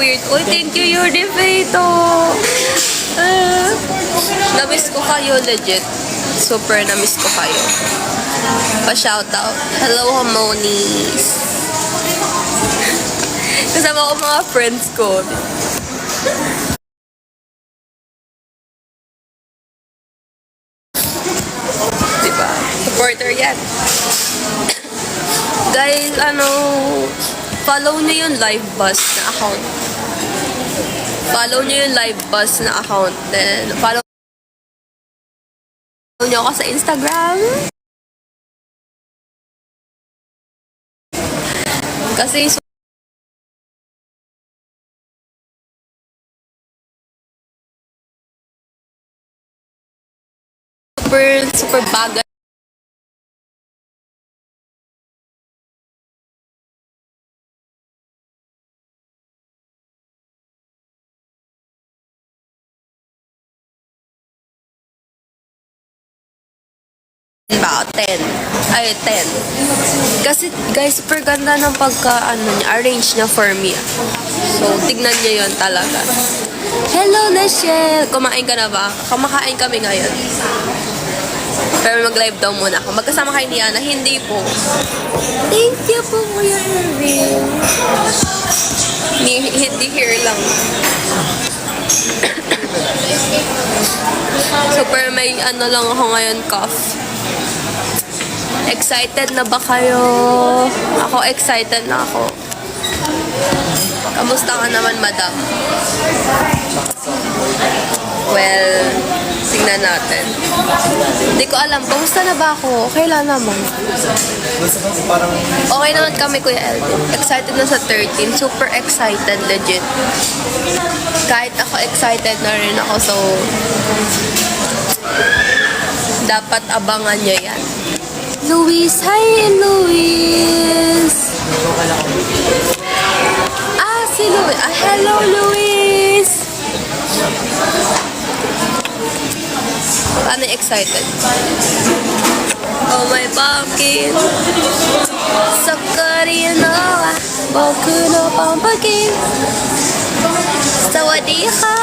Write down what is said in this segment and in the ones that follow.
weird. Uy, thank you, Yuri Feito. Na-miss ko kayo, legit. Super na-miss ko kayo. Pa-shoutout. Hello, Harmonies. Kasama ko mga friends ko. Diba? Supporter yan. Guys, follow nyo yung live bus na account. Follow nyo yung live bus na account. Then, follow nyo ako sa Instagram. Kasi super bagay. Ba, 10. Ay, 10. Kasi, guys, super ganda ng arrange niya for me. So, tignan niyo yon talaga. Hello, Nashel! Kumain ka na ba? Kumakain kami ngayon. Pero mag-live daw muna ako. Magkasama kay Niana. Hindi po. Thank you po, Kuya Irving. Hindi here lang. Super may lang ako ngayon, cough. Excited na ba kayo? Ako excited na ako. Kamusta ka naman, madam? Well, tingnan natin. Hindi ko alam. Kamusta na ba ako? Okay lang naman. Okay naman kami, Kuya Elvin. Excited na sa 13. Super excited, legit. Kahit ako excited na rin ako. So, dapat abangan nyo yan. Luis! Hi, Luis! Si Luis. Hello, Luis! Paano excited? Oh my pumpkin! Sakarino Boku no pumpkin Sawadee-ka!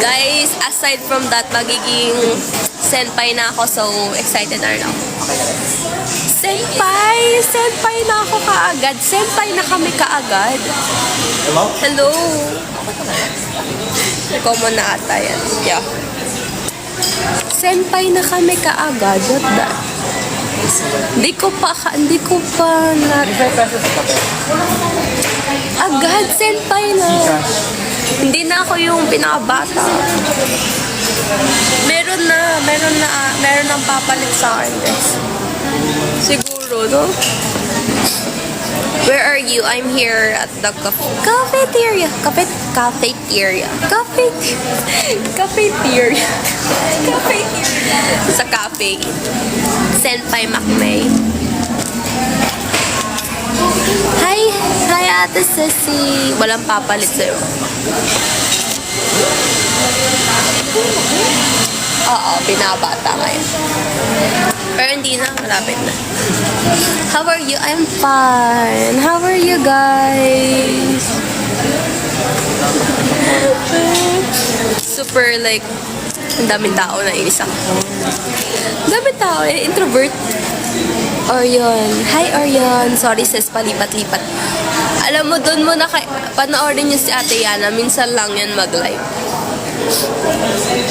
Guys, aside from that, magiging senpai na ako, so excited na rin ako. Senpai! Senpai na ako kaagad. Senpai na kami kaagad. Hello? Hello! Common na ata yan. Yeah. Senpai na kami kaagad. What that? Hindi ko pa na... Agad, senpai na. Hindi na ako yung pinakabata. Meron nang papalit sa akin, guys. Siguro, no? Where are you? I'm here at the cafeteria. Cafeteria. Sa cafe. Senpai Macmay. Hi Ate Ceci. Walang papalit sa'yo. Oo, binabata ngayon. Pero hindi na, malapit na. How are you? I'm fine. How are you guys? Super like, ang daming tao na inis ako. Ang daming tao, introvert. Orion. Hi, Orion. Sorry sis, palipat-lipat. Alam mo, doon mo na panoorin niyo si Ate Yana. Minsan lang yan mag-live.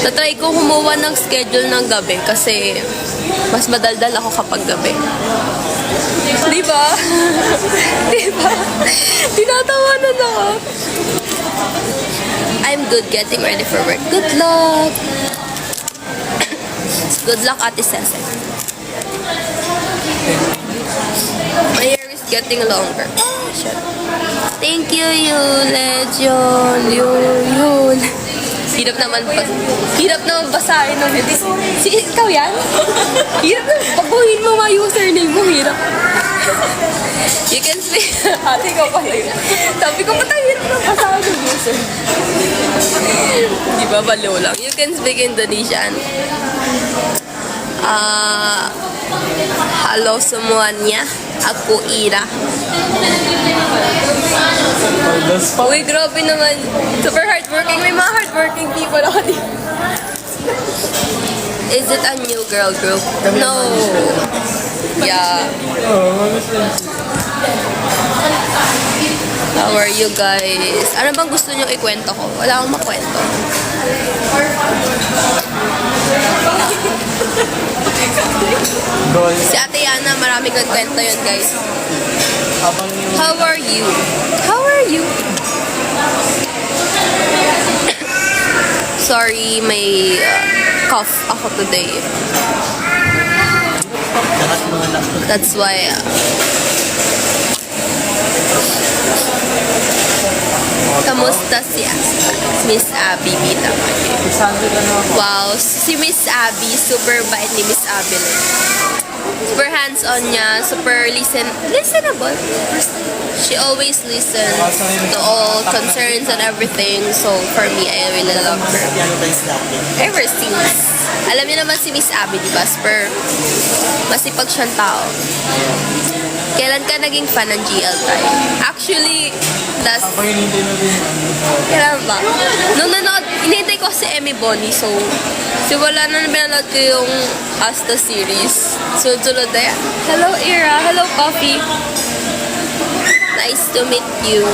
Tatry ko kumuha ng schedule ng gabi kasi mas madaldal ako kapag gabi. Diba? Diba? Tinatawanan ako. I'm good getting ready for work. Good luck! Good luck, Ate Cece. My hair is getting longer. Oh, shit. Thank you, Legend. Yun. Hirap naman basahin ng ikaw yan? Hirap naman. Pagbuhin mo mga username mo, hirap. You can speak. Ate ko pala yun. Sabi ko, ba't hirap naman basahin ng user? Di ba, balo lang. You can speak Indonesian. Halo semuanya. Ako, Ira. Uy, grabe naman. Super hardworking. May mga hardworking people ako dito. Is it a new girl group? No. Yeah. How are you guys? Ano bang gusto nyo ikwento ko? Wala akong makwento. Si Ate Yana, maraming nagkwento yun, guys. How are you? How are you? Sorry, may cough ako today. That's why. Kamusta si Miss Abby? Bita ka. Wow, si Miss Abby, super bait ni Miss Abby. Super hands-on niya, super listenable. She always listens to all concerns and everything. So, for me, I really love her. Ever since. Alam niyo naman si Miss Abby, di ba? Super masipag siyang tao. Kailan ka naging fan ng GL tayo? Actually, kailan ba? Nung nanood, inintay ko si Emmy Bonnie, so wala na pinanood ko yung Asta series. Sunod na yan. Hello, Ira. Hello, Coffee. Nice to meet you.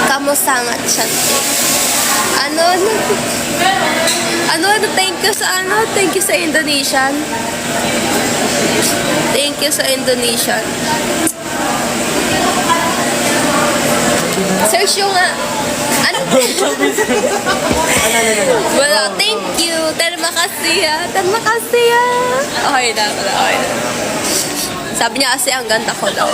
Kamusta nga siya? Thank you sa Indonesian. Thank you sa Indonesian. Search yung nga. Ano? Wala. Thank you. Terima kasih ya. Terima kasih ya. Okay na. Sabi niya kasi ang ganda ko daw.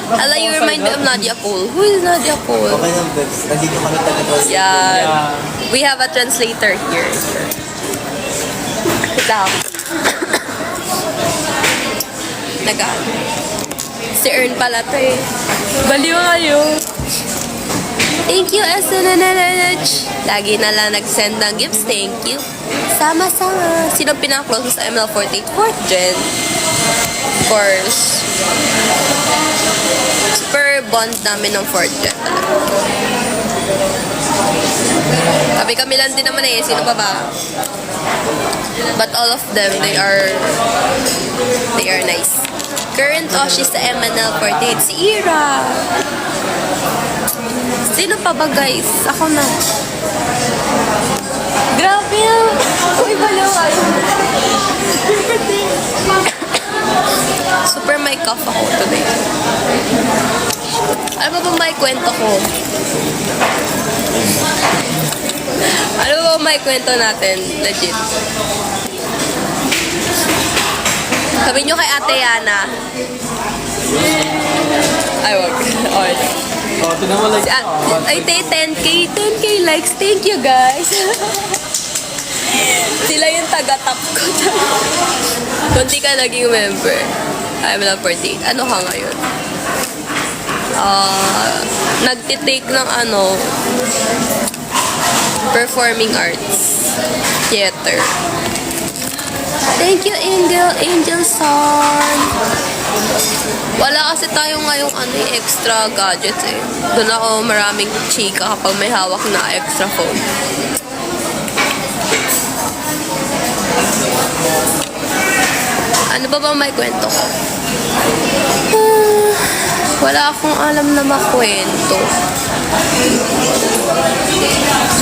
Ala, you remind me of Nadia Cole. Who is Nadia Cole? Okay lang, Bebs. Nandito kami taga-translate. Yeah. We have a translator here. Ito. Si Ern pala to eh. Baliw kayo. Thank you, SNNH. Lagi na lang nag-send ng gifts. Thank you. Sama-sama. Sino pinaka-close sa ML48? 4th gen. Of course. Super bond namin ng 4th gen talaga. Kami lang din naman eh. Sino pa ba? But all of them, they are nice. Current Oshi sa MNL48, si Ira. Sino pa ba, guys? Ako na. Grabe yan. Uy, balaw kayo. Super may cough ako today. Ano ba may kwento ko? Ano ba may kwento natin? Legit. Sabi nyo kay Ate Yana. Ay, wag. Okay. Tinan mo like. Ay, 10K likes. Thank you, guys. Sila yung taga-top ko. Kung di ka naging member, I'm not 48. Ano ka ngayon? Nagtitake ng performing arts. Theater. Thank you, Angel Son. Wala kasi tayo ngayong extra gadgets eh. Doon ako maraming chika kapag may hawak na extra phone. Ano ba may kwento ko? Wala akong alam na makwento.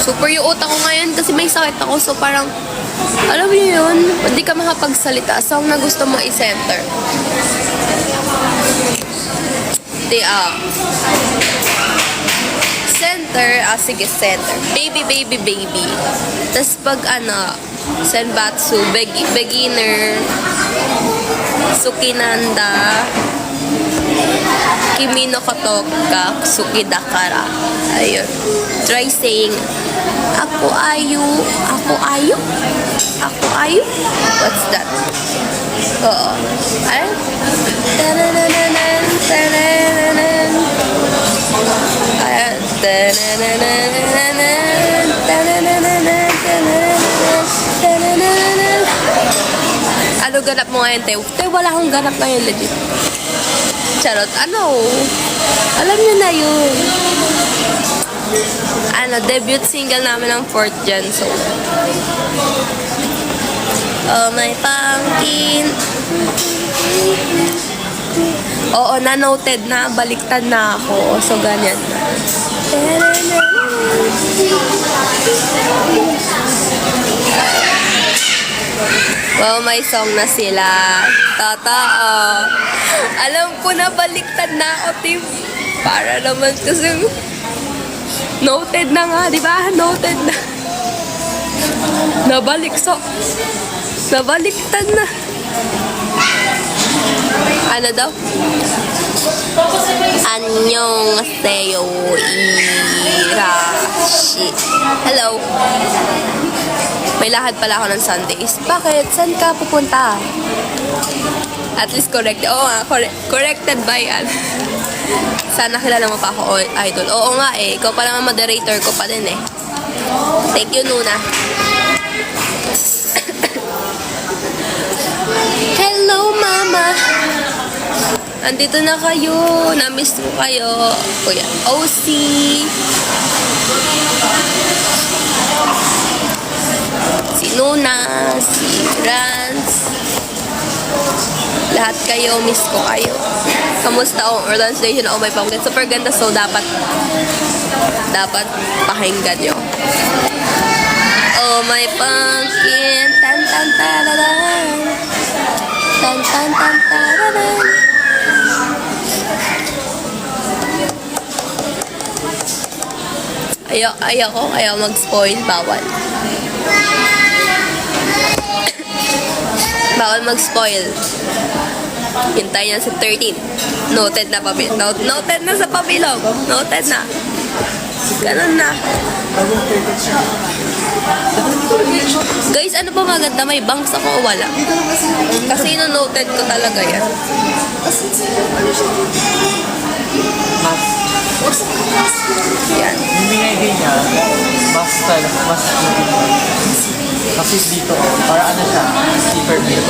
Super yung utak ko ngayon kasi may sakit ako. So parang, alam mo yun, hindi ka makapagsalita. So ang na gusto mo i-center. Sige, center. Baby. Tapos pag senbatsu, beginner, sukinanda, kimi no kotoka, sukidakara. Ayun. Try saying, ako ayu. What's that? Oo. Ay? Tanananan. Ayan. ganap mo ngayon, Te? Te, wala akong ganap ngayon, legit. Charot. Ano? Alam niyo na yun. Ano, debut single namin ng 4th Gen, so. Oh, my pumpkin. Oo, na-noted na. Baliktad na ako. So, ganyan. Wow, may song na sila. Totoo. Alam ko na baliktad na ako, team. Para naman kasi noted na nga, di ba? Noted na. Nabaliktad na. Ano daw? Annyeonghaseyo, Irashi. Hello. May lakad pala ako ng Sundays. Bakit? Saan ka pupunta? At least corrected. Oo nga, corrected by yan. Sana kilala mo pa ako, idol. Oo nga eh. Ikaw pa naman moderator ko pa din eh. Thank you, Nuna. Hello, Mama. Andito na kayo. Namiss mo kayo. Kuya OC. Si Nuna. Si Rans. Lahat kayo. Miss ko kayo. Kamusta ang translation? Oh, my pumpkin. Super ganda. So, dapat pakinggan nyo. Oh, my pumpkin. Tan tan tararan. Tan tan tan tararan. Ayaw mag-spoil. Bawal. Bawal mag-spoil. Hintayin yan sa 13. Noted na Noted na sa pabilog. Noted na. Ganun na. Guys, ano ba maganda? May bangs ako o wala? Kasi noted ko talaga yan. Yan. Yung binigay niya, mas kasi dito, para ano siya, steeper dito.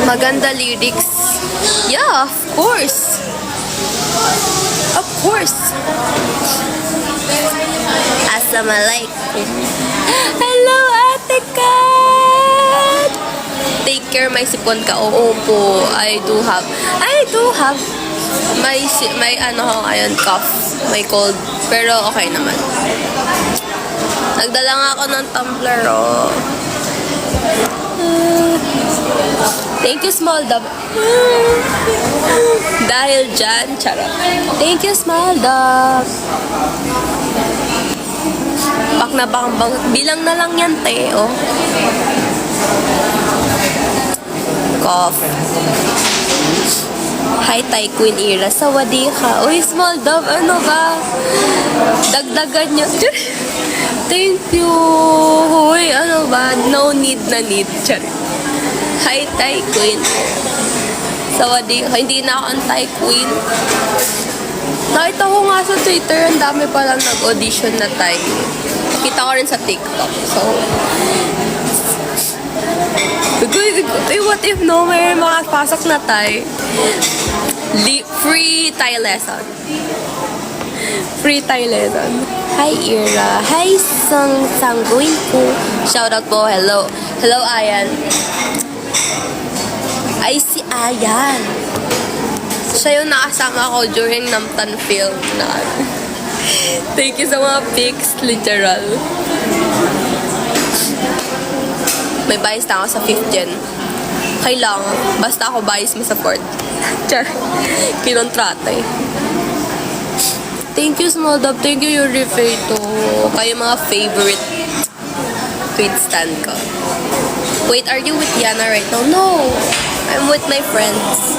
Maganda lyrics. Yeah, of course. Of course. Assalamualaikum. Hello, Ate Kat! Take care, may sipon ka. Oo po, I do have. May ano ko ngayon, cough. May cold. Pero okay naman. Nagdala nga ako ng tumbler, oh. Thank you, Small Dove. Dahil dyan, charot. Thank you, Small Dove. Pak na bang bilang na lang yan, te, oh. Cough. Hi, Thai Queen Ira. Sawadi ka. Uy, Small Dove, ano ba? Dagdagan nyo. Thank you. Uy, ano ba? No need na need. Charit. Hi, Thai Queen. Sawadi ka. Hindi na ako ang Thai Queen. Nakita ko nga sa Twitter, ang dami palang nag-audition na Thai. Kita ko rin sa TikTok. So, what if no, may makapasok na Thai? Free Thai lesson. Free Thai lesson. Hi, Ira. Hi, Sangguin ko. Shout out po. Hello. Hello, Ayan. Ay, si Ayan. Siya yung nakasama ko during Namtan film na. Thank you sa mga pics, literal. May bias na ako sa 5th gen. Kailangan. Basta ako bias mo sa 4th. Char. Kinontrata eh. Thank you, Small Dove. Thank you, Yuri Feito. Kayo mga favorite tweet stand ko. Wait, are you with Yana right now? No. I'm with my friends.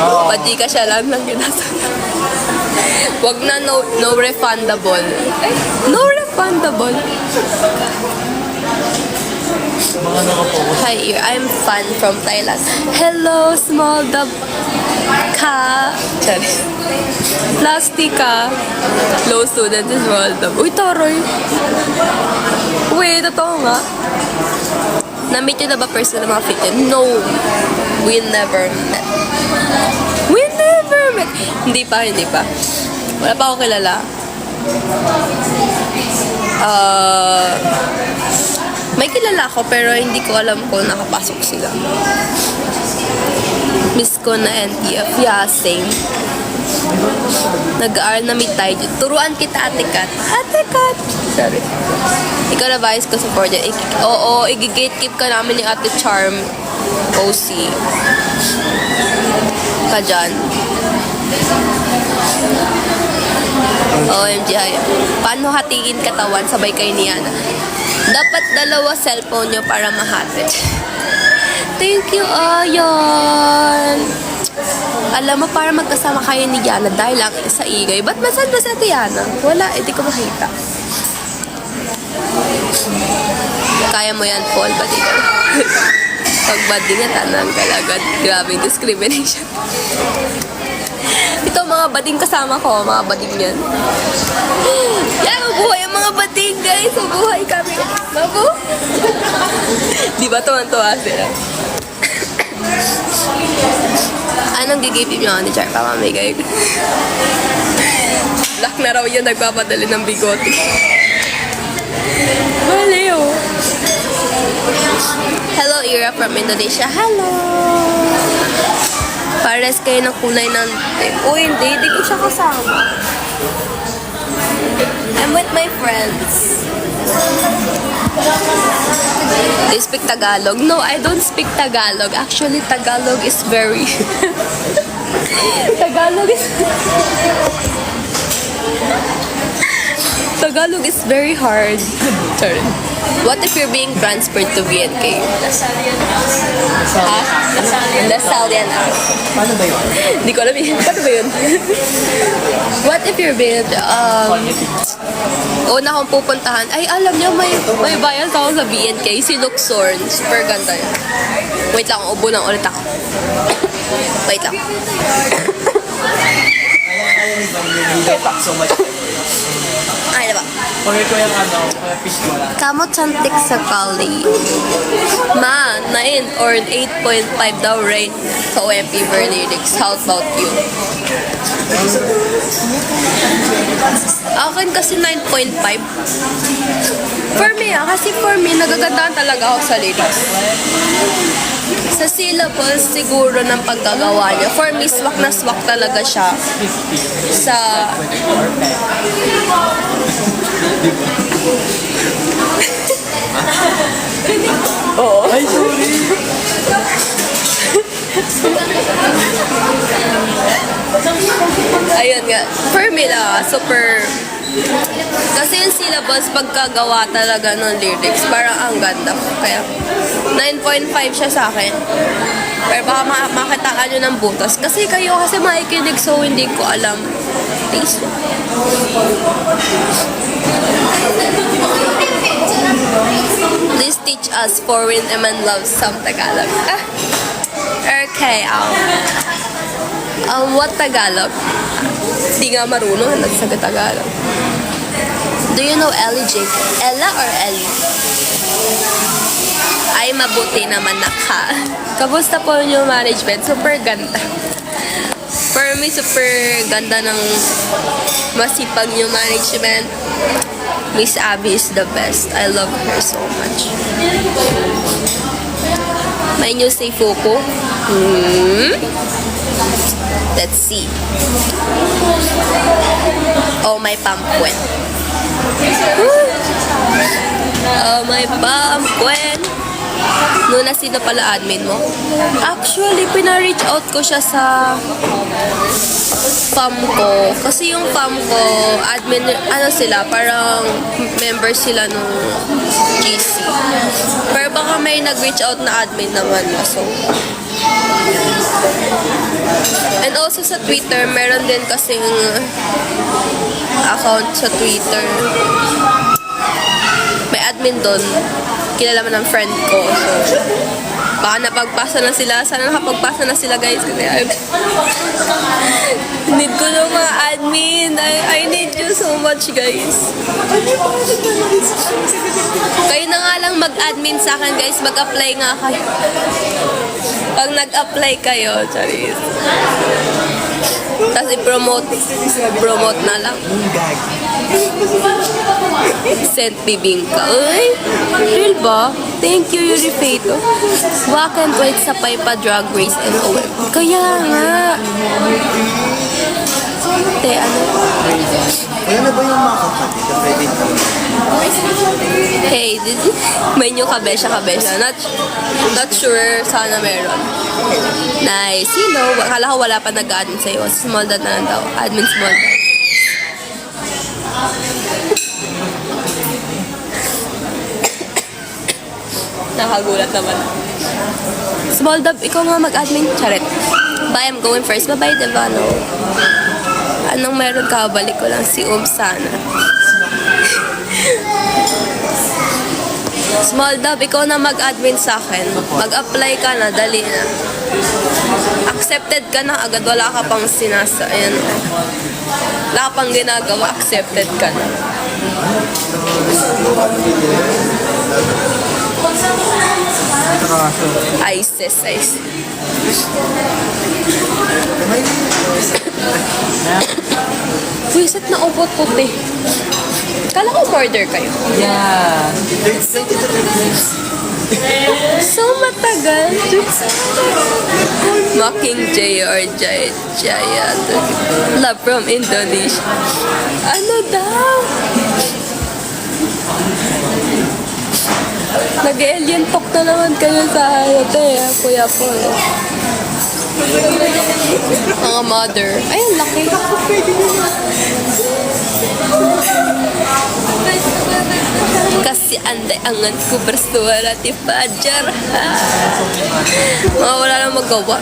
Pati ka siya lang ginasa. Wag na no refundable. No refundable. Mga nakapokus. Hi, my ear. I'm fan from Thailand. Hello, small dub ka. Sorry. Plastica. Low student is small dub. Uy, taroy. Wait, totoo nga. Na-meet nyo na ba personal mga fit yun? No. We never met. We never met. Hindi pa. Wala pa ako kilala. May kilala ako pero hindi ko alam kung nakapasok sila. Miss ko na NTF. Yeah, same. Nag-aaral na meet tayo. Turuan kita, Ate Kat. Ate Kat! Sorry. Ikaw na vice ko support yan. Oo, i-gatekeep ka namin ni Ate Charm. OC. Ka dyan. OMG, paano hatiin katawan sabay kayo ni Yana? Dapat dalawa cellphone nyo para mahati. Thank you, Ayon. Alam mo, para magkasama kayo ni Yana dahil lang sa igay. Ba't masan ba sa Yana? Wala, hindi ko makita. Kaya mo yan, Paul, bading ka. Pag bading nga, tanang kalagad. Grabing discrimination. Ito, mga bading kasama ko. Mga bading yan. Yan, mabuhay ang mga bading, guys. Mabuhay kami. Mabu? Di ba tuwan-tuwa sila? Anong gigipin nyo ni Char? Pamamigay. Black na raw yun. Nagpapadali ng bigote. Baliw. Hello, Ira from Indonesia. Hello. Pares kayo ng kulay ng... Hindi ko siya kasama. I'm with my friends. Do you speak Tagalog? No, I don't speak Tagalog. Actually, Tagalog is very... Tagalog is very hard. Sorry. What if you're being transferred to BNK? Ha? Lasalian. Paano ba yun? Hindi ko alam yun. Paano ba yun? What if you're being... una kong pupuntahan. Ay, alam niyo, may bias ako sa BNK. Si Luxor. Super ganda yun. Wait lang, ubo lang ulit ako. Wait lang. Kaya talk so much. Ay, diba? Pagay ko yung fish ko lang. Kamot santik sa Kali. Ma, 9 or 8.5 daw rate sa OMP Lyrics. How about you? Akin kasi 9.5. For me, kasi for me, nagagandaan talaga ako sa lyrics. Sa syllables siguro ng paggagawa niya. For me, swak na swak talaga siya. Sa... Oo. Ay, sorry. Ayun nga. For me lang, super... Kasi yung syllables, pagkagawa talaga ng lyrics, parang ang ganda. Kaya, 9.5 siya sa akin. Pero baka makitaan nyo ng butas. Kasi kayo kasi makikinig, so hindi ko alam. Taste. Please teach us foreign and love some Tagalog. Okay, what Tagalog? Di nga marunong sa Tagalog. Do you know Ellie Jake? Ella or Ellie? Ay, mabuti naman naka. Kamusta po yung management? Super ganda. For me, super ganda ng masipag yung management. Miss Abby is the best. I love her so much. May new say Fuku? Let's see. Oh, my pumpkin. Oh, my pumpkin. Nuna, sino pala admin mo? Actually, pina-reach out ko siya sa fam ko. Kasi yung fam ko, admin, sila, parang member sila nung GC. Pero baka may nag-reach out na admin naman. So, and also sa Twitter, meron din kasing account sa Twitter. May admin doon, kilala mo ng friend ko. So, baka napagpasa na sila. Sana nakapagpasa na sila, guys. Kasi need ko ng mga admin. I need you so much, guys. Kayo na nga lang mag-admin sa akin, guys. Mag-apply nga kayo. Pag nag-apply kayo, charis. Tapos i-promote na lang. Sent bibingka. Uy, real ba? Thank you, Yuri Feito. Walk and wait sa Paipa Drag Race and OM. Kaya nga. Te, ano? Kaya na ba yung mga kapatid na pwede ko? Hey, may new kabesya. Not sure, sana meron. Nice. Sino? Akala ko wala pa nag-admin sa'yo. Small dot na lang daw. Admin small dot. Nakagulat naman. Small dot, ikaw nga mag-admin. Charet. Bye, I'm going first. Bye-bye, Devano. Anong meron ka? Balik ko lang si sana. Small dub, ikaw na mag-admin sa akin. Mag-apply ka na, dali na. Accepted ka na agad, wala ka pang ayan. Wala ka pang ginagawa, accepted ka na. ISIS. Wisit na ubot puti. Kala ko order kayo. Yeah. So matagal. Mocking JR Jaya. Love from Indonesia. Ano daw? Nag-alien talk na naman kayo sa hotel, Kuya Paul. Mga mother. Ayun, laki. Kasi anday angan ko bersuara ti Fajar. Mga wala nang magawa.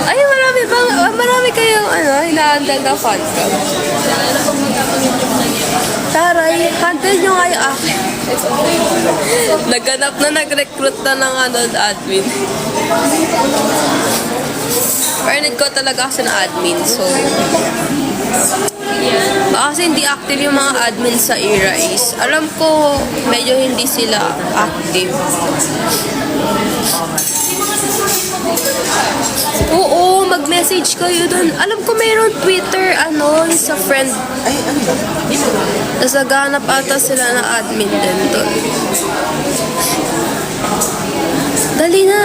Ay, marami kayong hinahandle na fan club. Taray, handle nyo nga yung akin. Naghanap na, nag-recruit na ng admin. Pero need ko talaga kasi na admin, so baka kasi hindi active yung mga admin sa E-Rise. Alam ko, medyo hindi sila active. Oo, mag-message kayo dun. Alam ko mayroon Twitter, yung sa friend. Tapos naghanap ata sila na admin din dun. Dali na.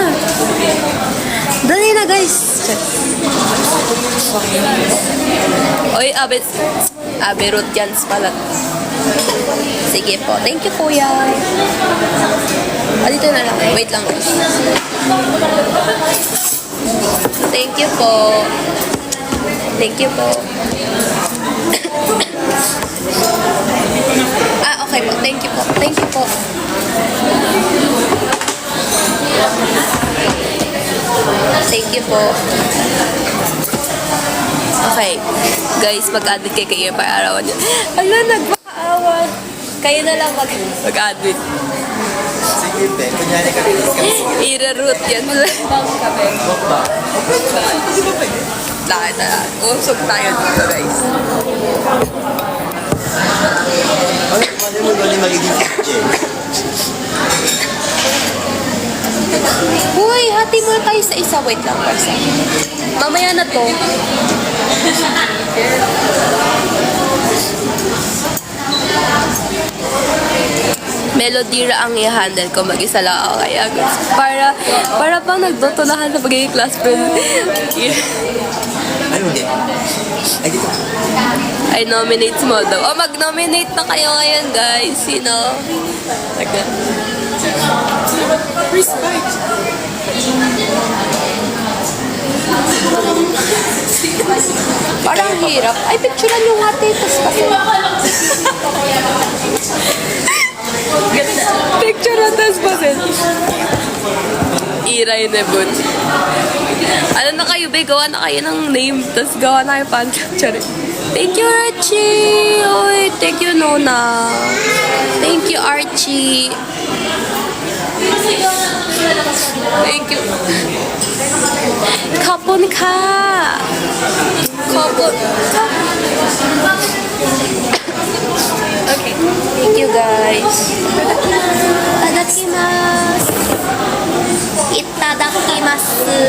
Dali na, guys. Oy, Abe Rutyans pala. Sige po. Thank you, kuya. Dito na lang. Wait lang, guys. Thank you po. Thank you po. Okay po. Thank you po. Thank you po. Thank you po. Okay. Guys, mag-admit kayo kayo para arawan nyo. Ala, nagmakaawa. Kayo na lang mag-admit. Sige, te. Kunyari ka rin. I-root yan. Bakba. Hindi ba pwede? Lakit na. Usog tayo dito, guys. Ano mo ba magiging teacher? Uy, hati mo tayo sa isa. Wait lang, guys. Mamaya na to. Melodira ang i-handle ko. Mag-isa lang ako kaya. Para pang nagtutulahan sa pagiging class friend. Ay, hindi. Ay, dito. I nominate mo daw. Mag-nominate na kayo ngayon, guys. Sino? Respect. Parang hirap. Ay, picturean yung ate. Tapos kasi. Picturean, tapos kasi. Iray na bun. Ano na kayo, be? Gawa na kayo ng name. Tapos gawa na kayo pan. Sorry. Thank you, Archie. Oy, thank you, Nona. Thank you, Archie. Thank you. Kapon ka. Kapon ka. Okay. Thank you, guys. Itadakimasu. Itadakimasu.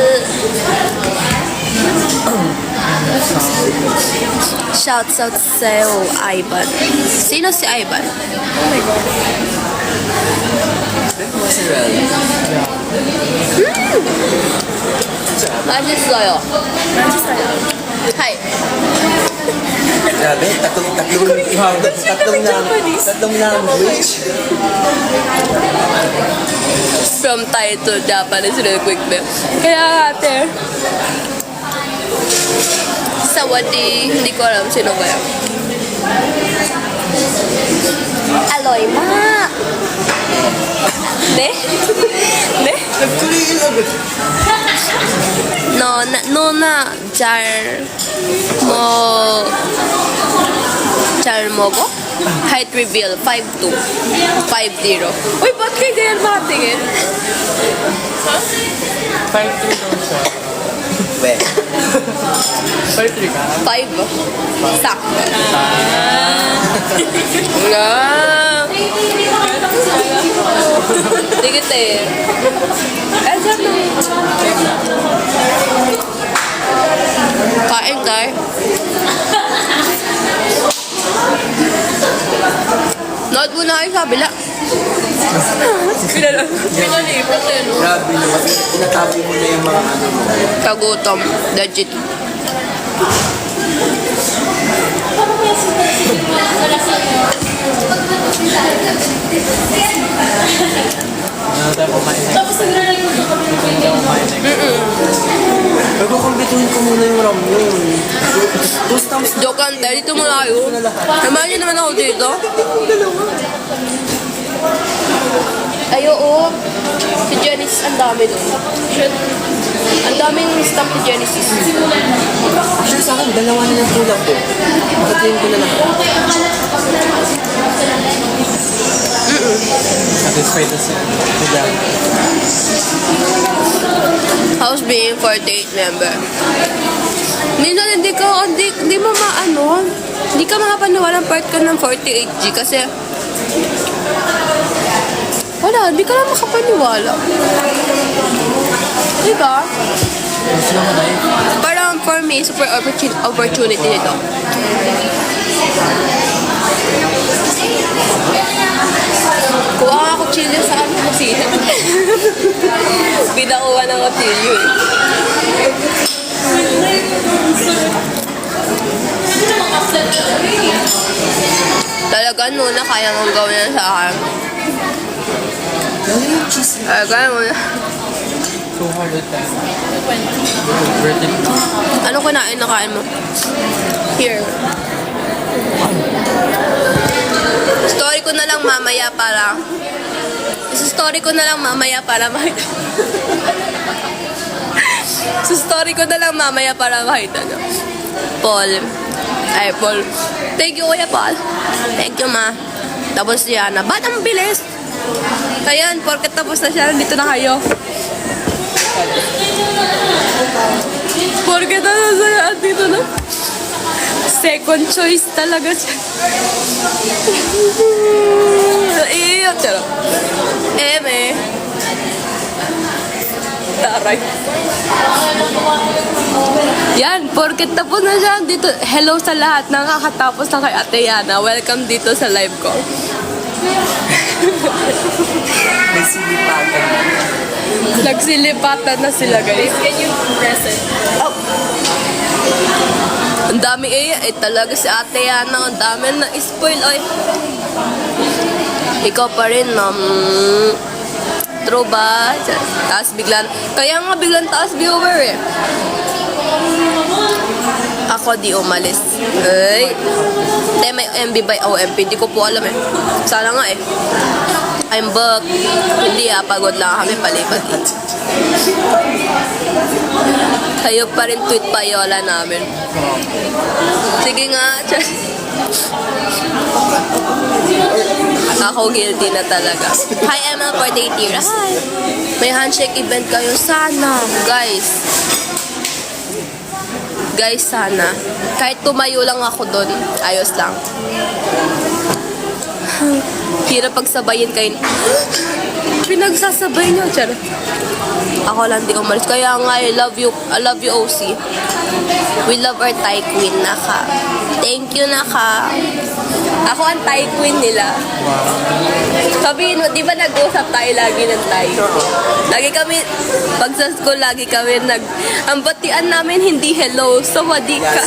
Shouts out sa'yo, Ivan. Sino si Ivan? 맛있어요. Hi. Grabe, tatlong language. From Thai to Japanese real quick ba? Kaya ate. Sawadi, hindi ko alam sino ba yun. Aloy ma! Ne? Ne? Nagtuligin agad. Nona, 잘 먹어? Height reveal, 5'2". 50. Uy, ba't kayo ganyan makatingin? 5'2" daw siya. Weh. 5'3" ka? 5. Sakto. Nga. Dikit eh. Asan na? Kain tayo. Nood mo na kayo sa kabila. Pinalipot eh, no? Grabe naman. Tinatabi mo na yung mga ano mo. Kagutom. Legit. Ano tayo kumain na? Hindi ako kumain na. Bago kumbituhin ko muna yung ramyun. Tapos tapos Joke lang tayo. Dito muna kayo. Samahan niyo naman ako dito. Ay, oo. Si Genesis, ang dami doon. Shit. Ang daming stuff ni Genesis. actually sa akin, dalawa na yung tulak ko. Pagkatiin ko na lang. Satisfied na siya. Kaya, How's being 48 member? Minsan hindi mo maano, hindi ka makapaniwalang part ka ng 48G kasi wala, hindi ka lang makapaniwala. Diba? gusto naman tayo. Parang for me, super opportunity nito. Kuha ka kutsilyo sa ano kusina. Binakuha ng kutsilyo eh. Talaga no, na kaya mong gawin yan sa akin. Lalo yung cheese. Kaya mo na. 200 tayo. Worth it na. Ano kinain na kain mo? Here. Story ko na lang mamaya para... Story ko na lang mamaya para makita. Story ko na lang mamaya para makita nyo. Paul. Ay, Paul. Thank you, Kuya Paul. Thank you, Ma. Tapos si Yana. Ba't ang bilis? Kaya, porket tapos na siya, dito na kayo. Porket tapos na siya, dito na. Second choice talaga siya. Iiyak siya. Eme. Taray. Yan, porket tapos na siya dito. Hello sa lahat ng kakatapos na kay Ate Yana. Welcome dito sa live ko. May silipatan. Nagsilipatan na sila, guys. Can you press it? Ang dami talaga si Ate Yana. Ang dami na spoil, oy. Ikaw pa rin, true ba? Taas biglan. Kaya nga biglang taas viewer eh. Ako di umalis. Ay. Hindi, may MB by OMP. Hindi ko po alam eh. Sana nga eh. I'm back. Hindi pagod lang kami palipat. Kayo pa rin tweet payola namin. Sige nga, Char. Ako guilty na talaga. Hi, ML for Datira. Hi. May handshake event kayo. Sana. Guys, sana. Kahit tumayo lang ako doon, ayos lang. Hirap pagsabayin kayo. Pinagsasabay niyo, Char. Ako lang di umalis. Kaya nga, I love you OC. We love our Thai queen, Naka. Thank you, Naka. Ako ang Thai queen nila. Sabihin mo, di ba nag-usap tayo lagi ng Thai? Lagi kami, pag sa school, lagi kami ang batian namin hindi hello. Sawadee ka.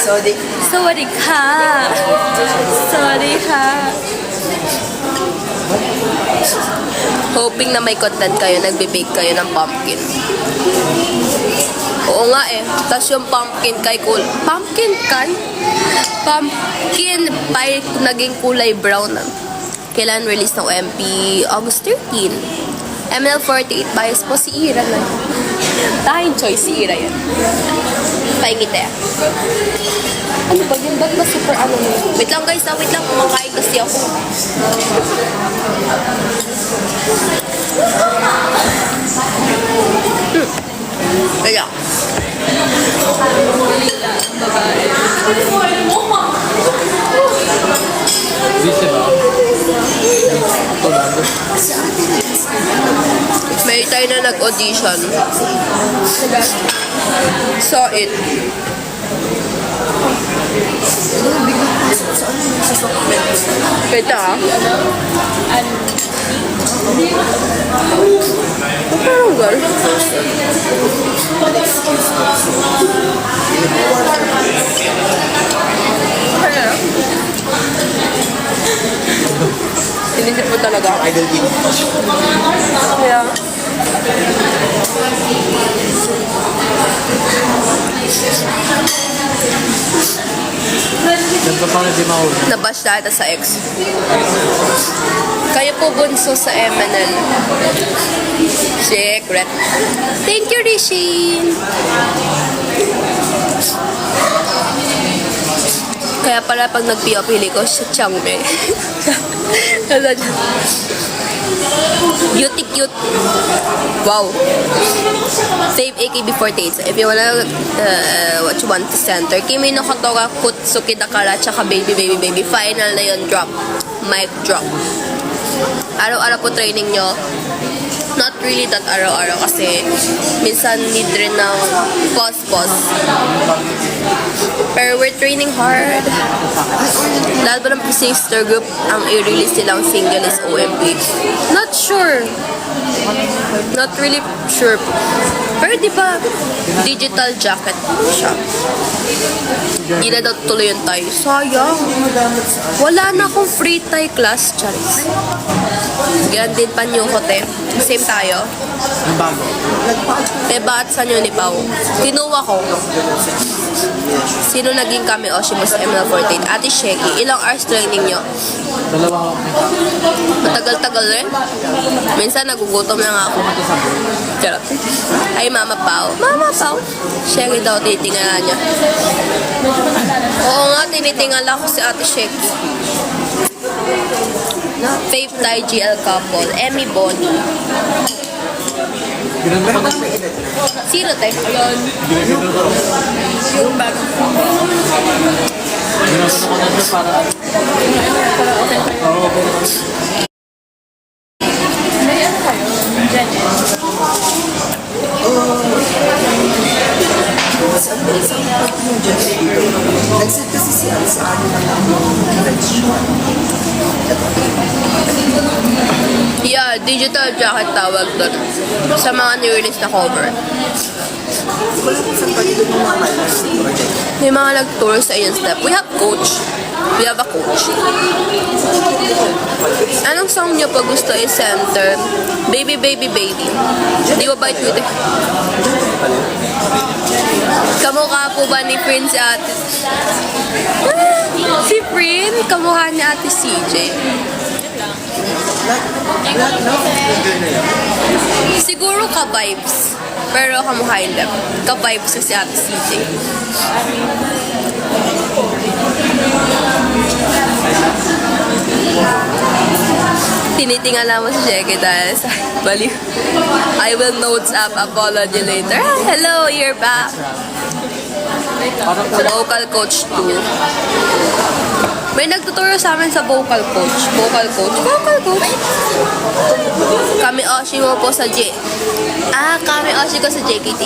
Sawadee ka. Sawadee ka. Hoping na may content kayo, nagbe-bake kayo ng pumpkin. Oo nga eh. Tapos yung pumpkin kay pumpkin pie naging kulay brown. Kailan release ng OMP? August 13. ML48 bias po si Ira na. Tayong choice si Ira yan. Paingit eh. Ano ba yun? Ba't ba super ano nyo? Wait lang guys, wait lang. Kumakain kasi ako. Kaya. Busy ba? Tulado. May tayo na nag-audition. Saw it. Kita ah. Parang girl. Sinisip mo talaga ako. Idol game. Kaya. Saan ka pa na di mahuli? Nabash data sa ex. Kaya po bunso sa MNL. Secret. Thank you, Rishin. Kaya pala pag nag-PO, pili ko si Changme. Beauty cute. Wow. Save AKB48. If you wanna what you want to center. Kimi no Kotoga Kutsuki Dakara tsaka baby. Final na yun. Drop. Mic drop. Araw-araw po training nyo. Not really that araw-araw kasi minsan need rin ng pause. Pero we're training hard. Lahat ba ng sister group ang i-release nilang single is OMP? Not sure. Not really sure. Pero di ba digital jacket siya? Di na daw tuloy yung tayo. Sayang. Wala na akong free Thai class, Charis. Ganyan din pa New Hotel. Same tayo. Ang bago. Eh, bakit sa nyo ni Pao? Kinuha ko. Sino naging kami Oshimo sa ML48? Ate Sheki, ilang hours training nyo? Dalawa ako. Matagal-tagal rin. Minsan nagugutom na nga ako. Charot. Ay, Mama Pao. Mama Pao. Sheki daw, tinitingala niya. Oo nga, tinitingala ko si Ate Sheki. Faith Thai GL couple. Emmy Bonnie. Ginano ko na. Sino tayo? Ginano ko. Yung bag. Ginano ko na siya para... Oo, okay na. Nag-set kasi siya sa akin ng Yeah, digital jacket tawag doon. Sa mga nirelease na cover. wala kung saan pa dito ng mga malus. May mga nag-tour sa iyon step. We have coach. We have a coach. Anong song niyo pa gusto i-center? Baby. Di ba ba ito? Kamukha po ba ni Prince si Ate? Si Prince? Kamukha ni Ate CJ. Lahat na. Nag-girl na yan. Siguro ka-vibes. Pero kamukha hindi. Ka-vibes kasi ate CJ. Tinitingala mo si Jeke dahil sa baliw. I will notes up apology later. Ah, hello, you're back. Vocal coach 2. May nagtuturo sa amin sa vocal coach. Vocal coach. Vocal coach. Kami Oshi mo po sa J. Kami Oshi ko sa JKT.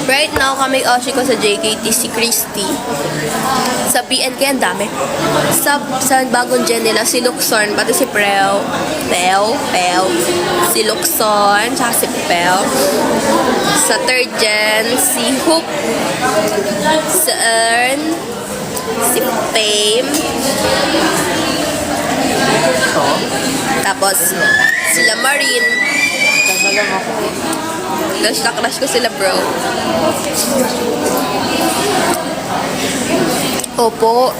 Right now, kami Oshi ko sa JKT si Christy. Sa BNK, ang dami. Sa bagong gen nila, si Luxorn, pati si Pel. Si Luxorn, tsaka si Pel. Sa third gen, si Hook. Si Earn. Si Fame. Tapos, sila Marine. Crush na crush ko sila, bro. Opo.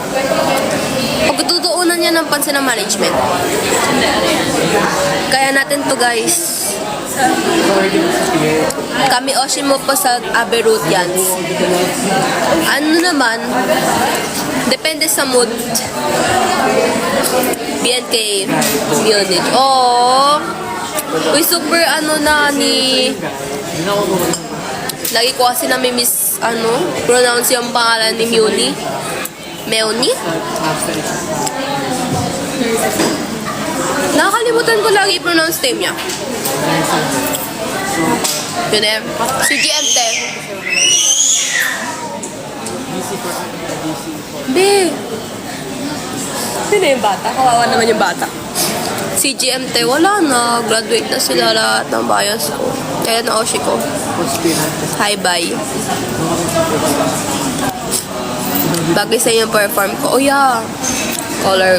Pagtutuunan niya ng pansin ng management. Kaya natin to, guys. Kami Oshi mo pa sa Aberutians. Ano naman, depende sa mood. BNK unit. Oh, uy, super ano na ni... Lagi ko kasi na may pronounce yung pangalan ni Muni. Meoni? Nakakalimutan ko lagi i-pronounce name niya. Yun eh. Si GMT. Be. Sino yung bata? Kawawa naman yung bata. Si GMT, wala na. Graduate na sila lahat ng bias ko. Kaya na Oshi ko. Hi, bye. Bagay sa yung perform ko. Oh, yeah. Color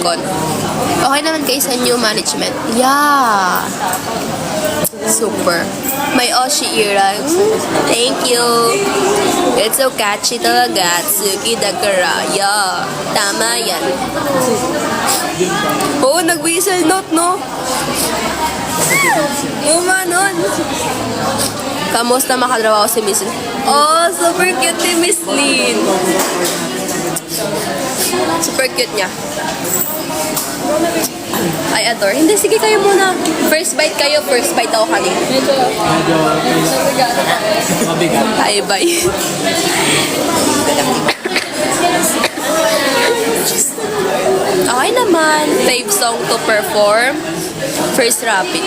con. Okay naman kayo sa new management. Yeah. Super. May Oshi era. Thank you. It's so catchy talaga. Tsuki Dakara. Yeah. Tama yan. Oo, nag-whistle note, no? Umanon. Kamusta makadrawa ko si Miss Lin? Oh, super cute ni Miss Lin. Super cute niya. I adore. Hindi, sige kayo muna. First bite kayo, first bite ako kanina. Medyo mabigat. Hi, bye. Okay naman. Fave song to perform. First rapid.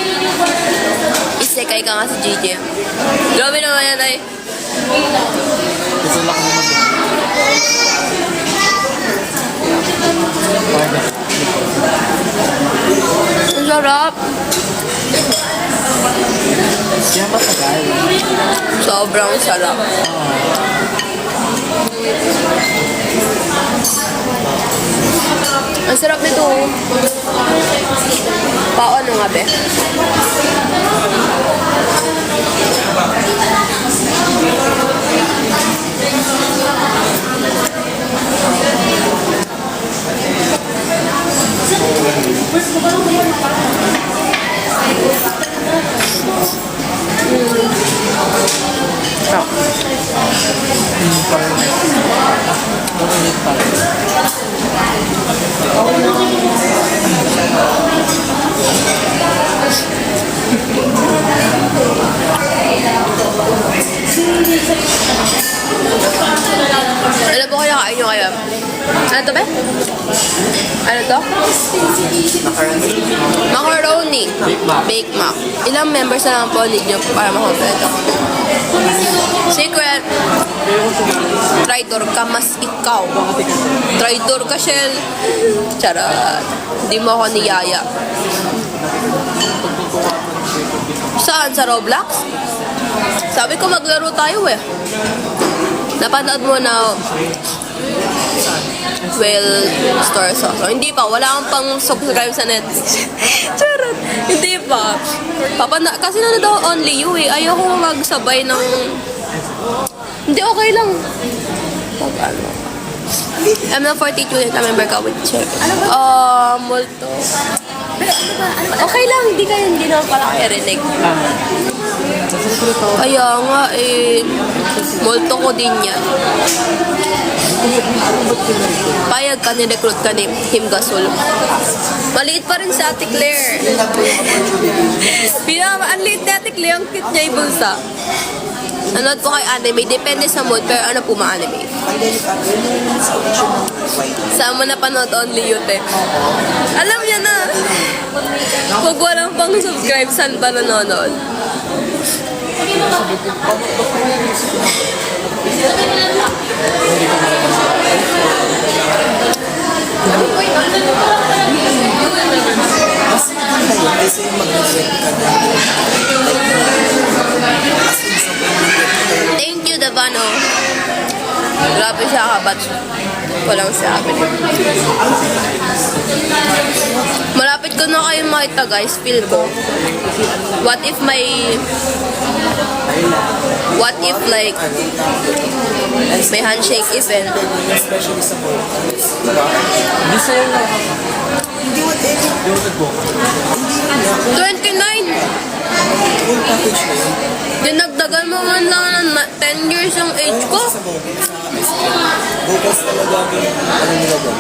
Isekay ka nga sa GJ. Grabe naman yan ay. Gusto lang mo mabigat. Ang sarap. Kaya matagal. Sobrang sarap. Ang sarap nito. Paano nga be? Ano po kaya kain nyo kaya? Ano to ba? Ano to? Macaroni. Bake mac. Ilang members na lang po need nyo para makompleto? Secret. Traitor ka, mas ikaw. Traitor ka, Shell. Charot. Hindi mo ako niyaya. Saan? Sa Roblox? Sabi ko maglaro tayo eh. Napanood mo na Store Sauce. Hindi pa, wala kang pang subscribe sa Netflix. Charot. Hindi pa. Kasi na daw only you eh. Ayoko magsabay ng... Hindi, okay lang. Pag-ano. ML42 na member ka with check. Multo. Pero ano ba? Okay lang, hindi naman pala kayo rinig. Nasusunod ako. Kaya nga eh, multo ko din yan. Payag ka, nirecruit ka ni Kim Gasol. Maliit pa rin si Ate Claire. Ang liit ni Ate Claire, ang cute niya yung bulsa. Nanood po kay anime, depende sa mood, pero ano po ma-anime? Saan mo napanood only yun eh? Alam niya na. Huwag walang pang subscribe, saan ba nanonood? Mas maganda yun kasi mag-reflect ka na. As in, sobrang mag-reflect. Thank you, Davano. Grabe siya kabatch. Walang sabi. Malapit ko na kayo makita guys, feel ko. What if like may handshake event? Especially sa board. Hindi sa'yo lang ako. Hindi whatever. Yung nag-book. Hindi rin na. 29! Full package na yun. Dinagdagan mo man lang ng 10 years yung age ko. Sa vocals talaga ano nila doon.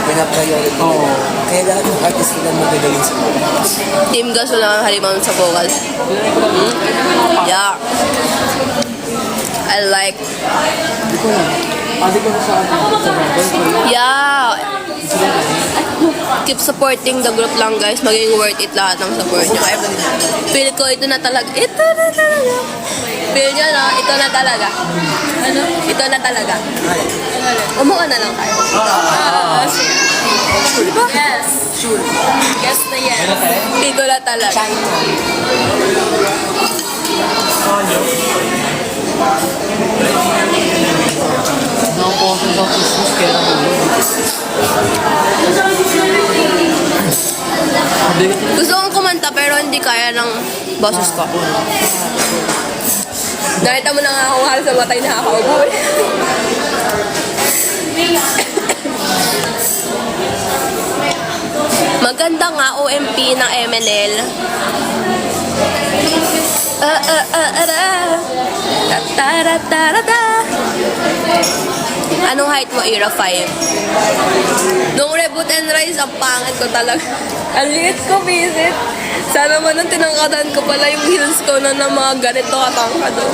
Pina-priority nila. Kaya lahat ng artist nila magagaling sa vocals. Team Gasol lang ang halimaw sa vocals. Yeah. I like. Hindi ko lang. Adi ko na sa atin. Yeah. Keep supporting the group lang guys. Maging worth it lahat ng support nyo. I feel ko ito na talaga. Ito na talaga. Feel nyo no? Ito na talaga. Ano? Ito na talaga. Umuha na lang tayo. Diba? Yes. Sure. Yes na yes. Ito na talaga. Nakaposin sa Christmas kaya Gusto kong kumanta pero hindi kaya ng boses ko. Nakita mo na nga akong halos sa matay nakakaubo. Maganda nga OMP ng MNL. Anong height mo, Era 5? Nung Reboot and Rise, ang pangit ko talaga. Ang liit ko, visit. Sana man nung tinangkadan ko pala yung heels ko na ng mga ganito katangkado.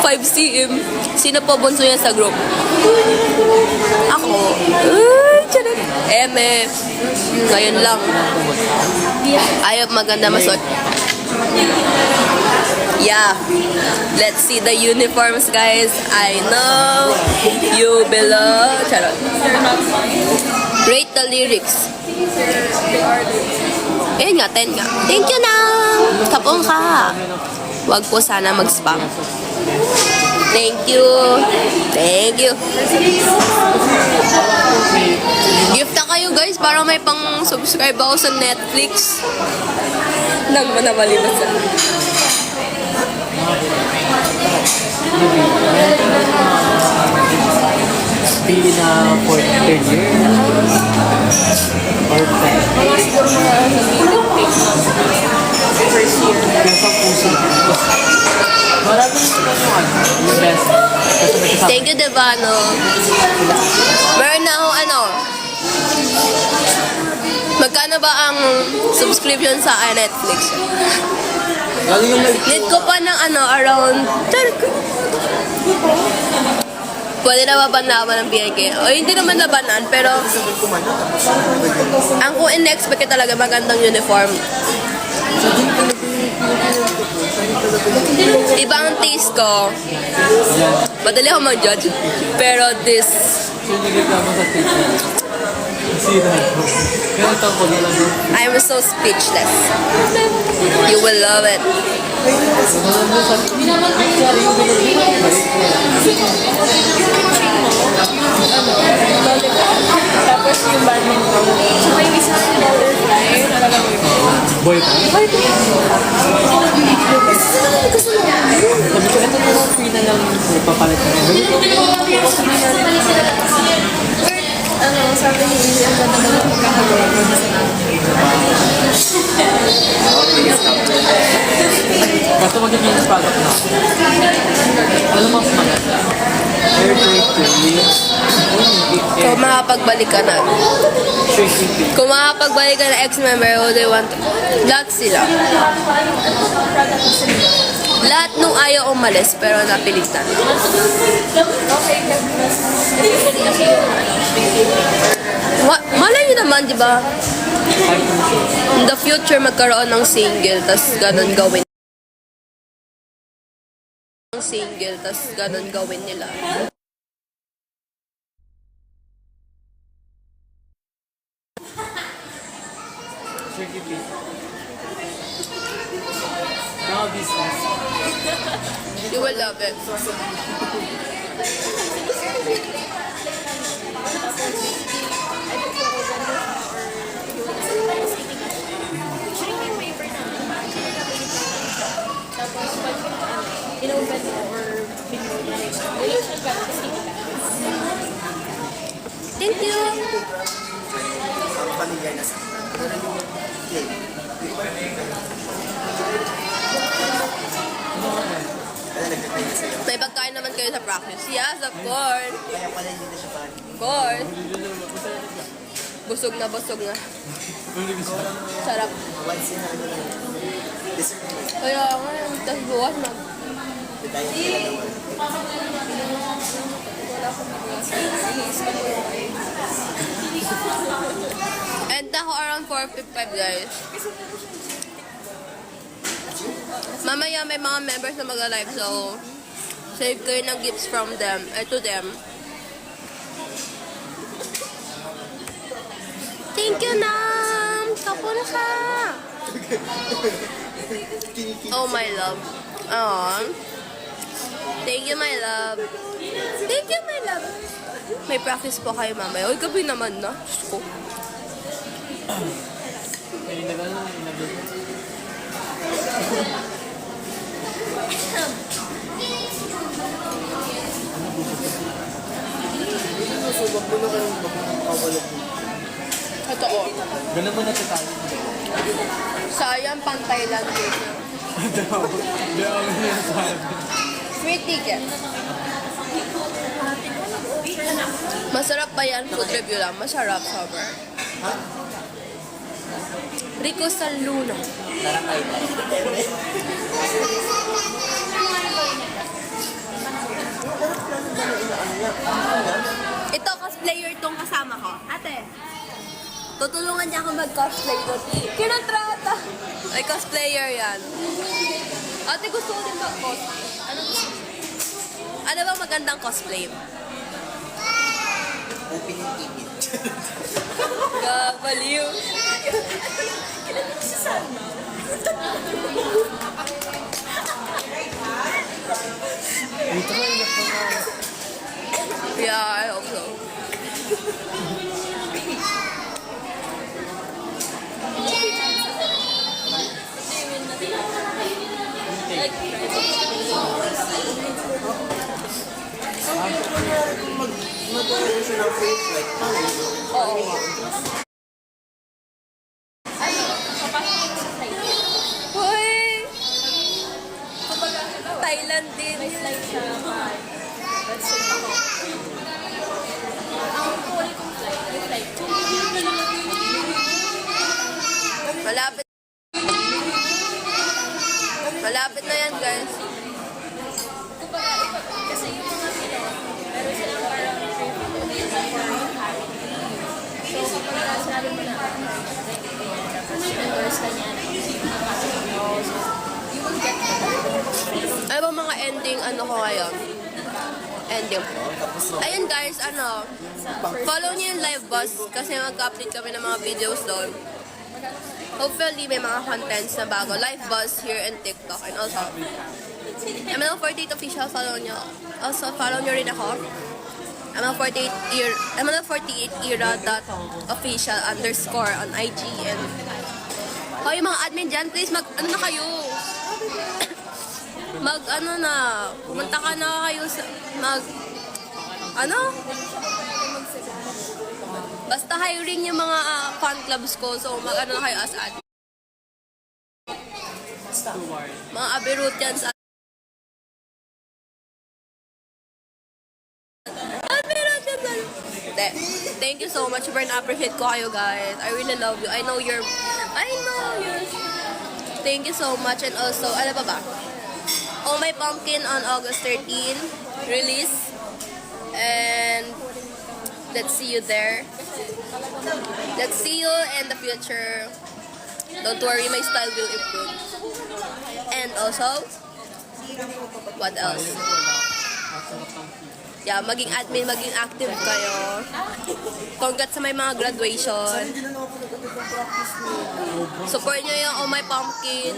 5 cm. Sino po bunso niya sa group? Ako. Ay, charot. Eme. Ngayon lang. Ayaw maganda masot. Yeah. Let's see the uniforms, guys. I know you belong. Charot. Rate the lyrics. Ayun nga, 10 nga. Thank you na. Tapong ka. Wag po sana mag-spam. Thank you. Thank you. Gift na kayo guys para may pang-subscribe ako sa Netflix. Nang manamalibat sa pili na for third year. Or 10. first year. Kaya sa puso. Marami naman yung best. Kasi may kasama. Thank you, Devano. Meron na ako magkano ba ang subscription sa Netflix? Galing yung Need ko pa ng around... Pwede na babanawan ng BNK. O hindi naman labanan, pero ang kung in-expect ko talaga magandang uniform. Ibang taste ko. Madali ako mag-judge. Pero this... Yung nagreklamo sa teacher. Sino? Ganito ko lang. I'm so speechless. You will love it. Tapos yung badminton. Tsaka yung isang butterfly. Boy ka? Sabi ko, ito na lang free na lang. Papalit na lang. Ano, sa sabi ni Izzy, ang ganda daw ng pagkakagawa ko na sa Kaso magiging product na. Alam mo mas maganda. Air tight release. Kung makapagbalik ka na. Shaky. Kung makapagbalik ka na ex-member, who do you want to... Lahat sila. Lahat nung ayaw umalis, pero napilitan. Malay nyo naman, di ba? In the future, magkaroon ng single, tas ganun gawin. Single, tas ganun gawin nila. Shaky beat. Now business. You will love it. Tapos, pag in-open mo or binigay mo, yun siya ba? Thank you! Pamilya na sa May pagkain naman kayo sa practice. Yes, of course. Kaya pala hindi na siya fan. Of course. Busog na busog na. Sarap. Once in ano lang. Dessert mo. Kaya nga, tas bukas na. Dahil sila naman. And ako around 4:55 guys. Mamaya may mga members na mag-live so save kayo ng gifts from them, to them. Thank you, Nam! Tapo na ka! Oh, my love. Aww. Thank you, my love. Thank you, my love. May practice po kayo mamaya. Uy, gabi naman na. Diyos ko. May nagano, Subak mo na kayong magkakawalag mo. Totoo. Ganun mo na sa tayo. Sayang, pantay lang dito. Free ticket. Masarap ba yan? Food review lang. Masarap, sober. Rico San Luna. Ito, cosplayer tong kasama ko. Ate, tutulungan niya ako mag-cosplay doon. Kinatrata! Ay, cosplayer yan. Ate, gusto ko din mag-cosplay. Ano ba magandang cosplay? Open yung ticket. Gabaliw. Yeah, I hope so. Mag-ano siya ng free flight. Oo. Hoy! Thailand din. May slide siya. Let's say ako. Ang huli kong flight, may flight. Malapit. Malapit na yan, guys. Kumbaga, kasi yung mga Pino, meron silang parang free for hari. So, kapag sinabi mo na, endorse ka niya, you will get Ano ba mga ending ano ko ngayon? Ending. Ayun guys, follow niyo yung live boss kasi mag-update kami ng mga videos doon. Hopefully may mga contents na bago. Live boss here in TikTok and also ML48 official, follow niyo. Also follow niyo rin ako. ML48era.official _ on IG and hoy mga admin dyan, please ano na kayo? Pumunta ka na kayo sa, Basta hiring yung mga fan clubs ko. So, mag-ano na kayo as admin. Steward. Mga Aberutians. Thank you so much. Super na-appreciate ko kayo, guys. I really love you. I know you're... Thank you so much. And also, ano pa ba? Oh My Pumpkin on August 13. Release. And let's see you there. Let's see you in the future. Don't worry, my style will improve. And also, what else? Yeah, maging admin, maging active kayo. Congrats sa may mga graduation. Support nyo yung Oh My Pumpkin.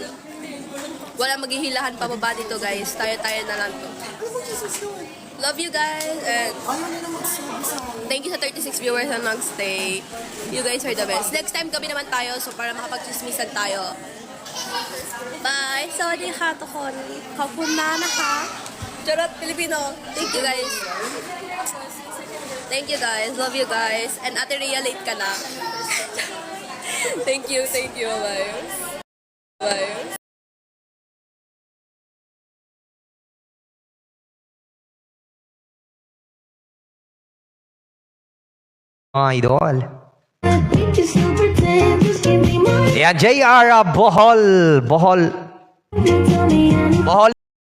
Wala maghihilahan pababa dito, guys. Tayo-tayo na lang to. Love you guys. And thank you sa 36 viewers na nag-stay. You guys are the best. Next time gabi naman tayo, so para makapag-chismisan tayo. Bye! Sawadee ka, tukon. Kapunana ka. Charot, Filipino. Thank you, guys. Thank you, guys. Love you, guys. And Ate Rhea, late ka na. Thank you. Bye. Bye. Mga idol. Yan, JR Bohol.